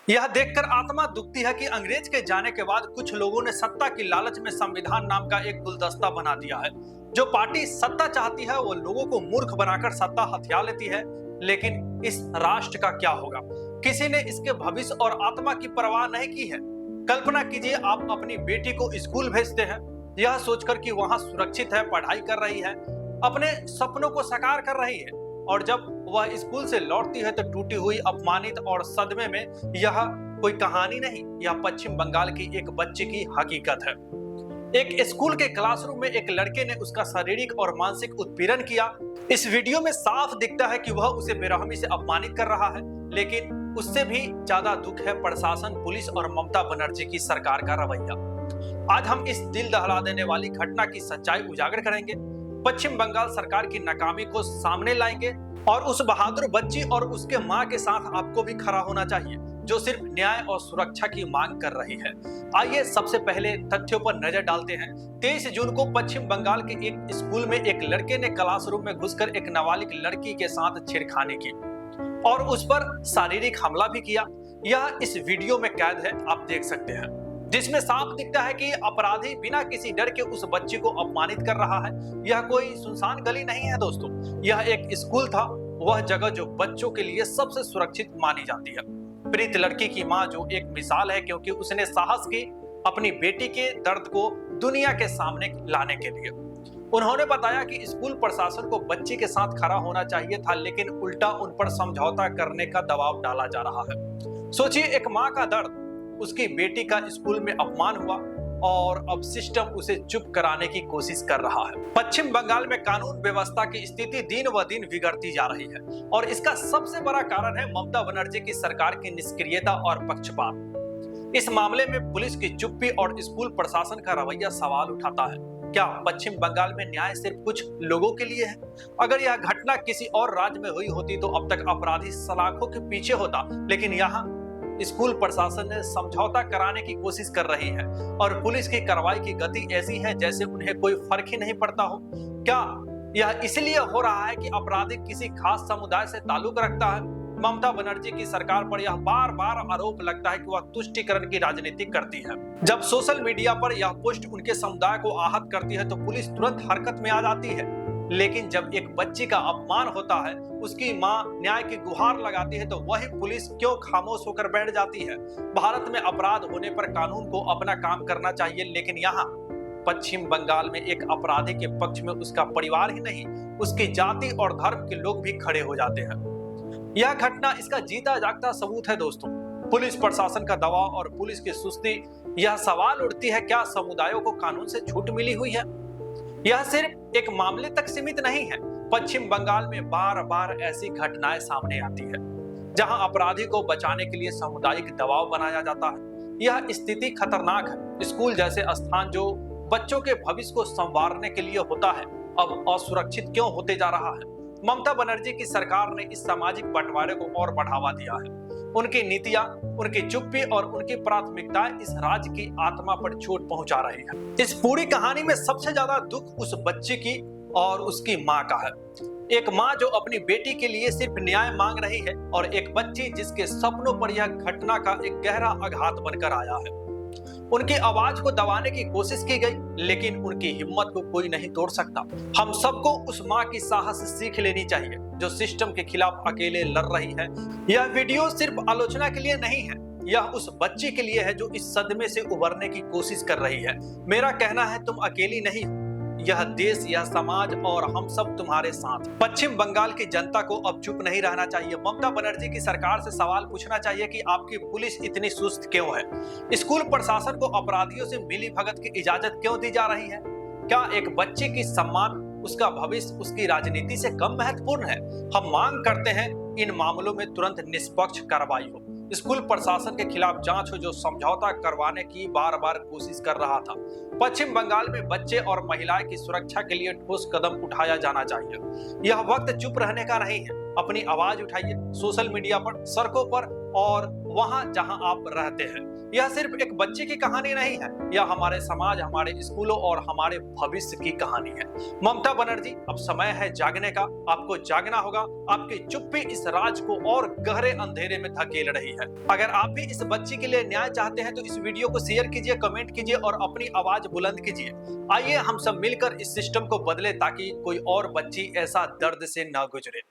यह देखकर आत्मा दुखती है कि अंग्रेज के जाने के बाद कुछ लोगों ने सत्ता की लालच में संविधान नाम का एक गुलदस्ता बना दिया है। जो पार्टी सत्ता चाहती है वो लोगों को मूर्ख बनाकर सत्ता हथिया लेती है। लेकिन इस राष्ट्र का क्या होगा? किसी ने इसके भविष्य और आत्मा की परवाह नहीं की है। कल्पना कीजिए, आप अपनी बेटी को स्कूल भेजते हैं यह सोचकर कि वहां सुरक्षित है, पढ़ाई कर रही है, अपने सपनों को साकार कर रही है, और जब वह स्कूल से लौटती है तो टूटी हुई, अपमानित और सदमे में। यह कोई कहानी नहीं, यह पश्चिम बंगाल की एक बच्ची की हकीकत है। एक स्कूल के क्लासरूम में एक लड़के ने उसका शारीरिक और मानसिक उत्पीड़न किया। इस वीडियो में साफ दिखता है कि वह उसे बेरहमी से अपमानित कर रहा है, लेकिन उससे भी ज्यादा दुख है प्रशासन, पुलिस और ममता बनर्जी की सरकार का रवैया। आज हम इस दिल दहला देने वाली घटना की सच्चाई उजागर करेंगे, पश्चिम बंगाल सरकार की नाकामी को सामने लाएंगे, और उस बहादुर बच्ची और उसके मां के साथ आपको भी खड़ा होना चाहिए जो सिर्फ न्याय और सुरक्षा की मांग कर रही है। आइए सबसे पहले तथ्यों पर नजर डालते हैं। 23 जून को पश्चिम बंगाल के एक स्कूल में एक लड़के ने क्लासरूम में घुसकर एक नाबालिग लड़की के साथ छेड़खानी की और उस पर शारीरिक हमला भी किया। यह इस वीडियो में कैद है, आप देख सकते हैं, जिसमें साफ दिखता है कि अपराधी बिना किसी डर के उस बच्ची को अपमानित कर रहा है। यह कोई सुनसान गली नहीं है दोस्तों, यह एक स्कूल था, वह जगह जो बच्चों के लिए सबसे सुरक्षित मानी जाती है। पीड़ित लड़की की मां जो एक मिसाल है, क्योंकि उसने साहस की अपनी बेटी के दर्द को दुनिया के सामने लाने के लिए। उन्होंने बताया कि स्कूल प्रशासन को बच्ची के साथ खड़ा होना चाहिए था, लेकिन उल्टा उन पर समझौता करने का दबाव डाला जा रहा है। सोचिए, एक मां का दर्द, उसकी बेटी का स्कूल में अपमान हुआ और अब सिस्टम उसे चुप कराने की कोशिश कर रहा है। पश्चिम बंगाल में कानून व्यवस्था की स्थिति दिन व दिन बिगड़ती जा रही है और इसका सबसे बड़ा कारण है ममता बनर्जी की सरकार की निष्क्रियता और पक्षपात। इस मामले में पुलिस की चुप्पी और स्कूल प्रशासन का रवैया सवाल उठाता है। क्या पश्चिम बंगाल में न्याय सिर्फ कुछ लोगों के लिए है? अगर यह घटना किसी और राज्य में हुई होती तो अब तक अपराधी सलाखों के पीछे होता, लेकिन यहाँ स्कूल प्रशासन ने समझौता कराने की कोशिश कर रही है और पुलिस की कार्रवाई की गति ऐसी है जैसे उन्हें कोई फर्क ही नहीं पड़ता हो। क्या यह इसलिए हो रहा है कि अपराधी किसी खास समुदाय से ताल्लुक रखता है? ममता बनर्जी की सरकार पर यह बार बार आरोप लगता है कि वह तुष्टीकरण की राजनीति करती है। जब सोशल मीडिया पर यह पोस्ट उनके समुदाय को आहत करती है तो पुलिस तुरंत हरकत में आ जाती है, लेकिन जब एक बच्ची का अपमान होता है, उसकी मां न्याय की गुहार लगाती है तो वही पुलिस क्यों खामोश होकर बैठ जाती है? भारत में अपराध होने पर कानून को अपना काम करना चाहिए, लेकिन यहाँ पश्चिम बंगाल में एक अपराधी के पक्ष में उसका परिवार ही नहीं, उसकी जाति और धर्म के लोग भी खड़े हो जाते हैं। यह घटना इसका जीता जागता सबूत है दोस्तों। पुलिस प्रशासन का दबाव और पुलिस की सुस्ती। यह सवाल उठती है, क्या समुदायों को कानून से छूट मिली हुई है? यह सिर्फ एक मामले तक सीमित नहीं है। पश्चिम बंगाल में बार बार ऐसी घटनाएं सामने आती है जहां अपराधी को बचाने के लिए सामुदायिक दबाव बनाया जाता है। यह स्थिति खतरनाक है। स्कूल जैसे स्थान जो बच्चों के भविष्य को संवारने के लिए होता है, अब असुरक्षित क्यों होते जा रहा है? ममता बनर्जी की सरकार ने इस सामाजिक बंटवारे को और बढ़ावा दिया है। उनकी नीतियां, उनकी चुप्पी और उनकी प्राथमिकताएं इस राज्य की आत्मा पर चोट पहुंचा रही है। इस पूरी कहानी में सबसे ज्यादा दुख उस बच्ची की और उसकी मां का है। एक मां जो अपनी बेटी के लिए सिर्फ न्याय मांग रही है और एक बच्ची जिसके सपनों पर यह घटना का एक गहरा आघात बनकर आया है। उनकी आवाज को दबाने की कोशिश की गई, लेकिन उनकी हिम्मत को कोई नहीं तोड़ सकता। हम सबको उस मां की साहस सीख लेनी चाहिए जो सिस्टम के खिलाफ अकेले लड़ रही है। यह वीडियो सिर्फ आलोचना के लिए नहीं है, यह उस बच्ची के लिए है जो इस सदमे से उबरने की कोशिश कर रही है। मेरा कहना है, तुम अकेली नहीं हो, यह देश, यह समाज और हम सब तुम्हारे साथ। पश्चिम बंगाल की जनता को अब चुप नहीं रहना चाहिए। ममता बनर्जी की सरकार से सवाल पूछना चाहिए कि आपकी पुलिस इतनी सुस्त क्यों है? स्कूल प्रशासन को अपराधियों से मिली भगत की इजाजत क्यों दी जा रही है? क्या एक बच्चे की सम्मान, उसका भविष्य उसकी राजनीति से कम महत्वपूर्ण है? हम मांग करते हैं इन मामलों में तुरंत निष्पक्ष कार्रवाई हो। स्कूल प्रशासन के खिलाफ जांच हो जो समझौता करवाने की बार बार कोशिश कर रहा था। पश्चिम बंगाल में बच्चे और महिलाएं की सुरक्षा के लिए ठोस कदम उठाया जाना चाहिए। यह वक्त चुप रहने का नहीं है। अपनी आवाज उठाइए, सोशल मीडिया पर, सड़कों पर और वहां जहां आप रहते हैं। यह सिर्फ एक बच्चे की कहानी नहीं है, यह हमारे समाज, हमारे स्कूलों और हमारे भविष्य की कहानी है। ममता बनर्जी, अब समय है जागने का। आपको जागना होगा। आपकी चुप्पी इस राज को और गहरे अंधेरे में धकेल रही है। अगर आप भी इस बच्ची के लिए न्याय चाहते हैं तो इस वीडियो को शेयर कीजिए, कमेंट कीजिए और अपनी आवाज बुलंद कीजिए। आइए हम सब मिलकर इस सिस्टम को बदले ताकि कोई और बच्ची ऐसा दर्द से ना गुजरे।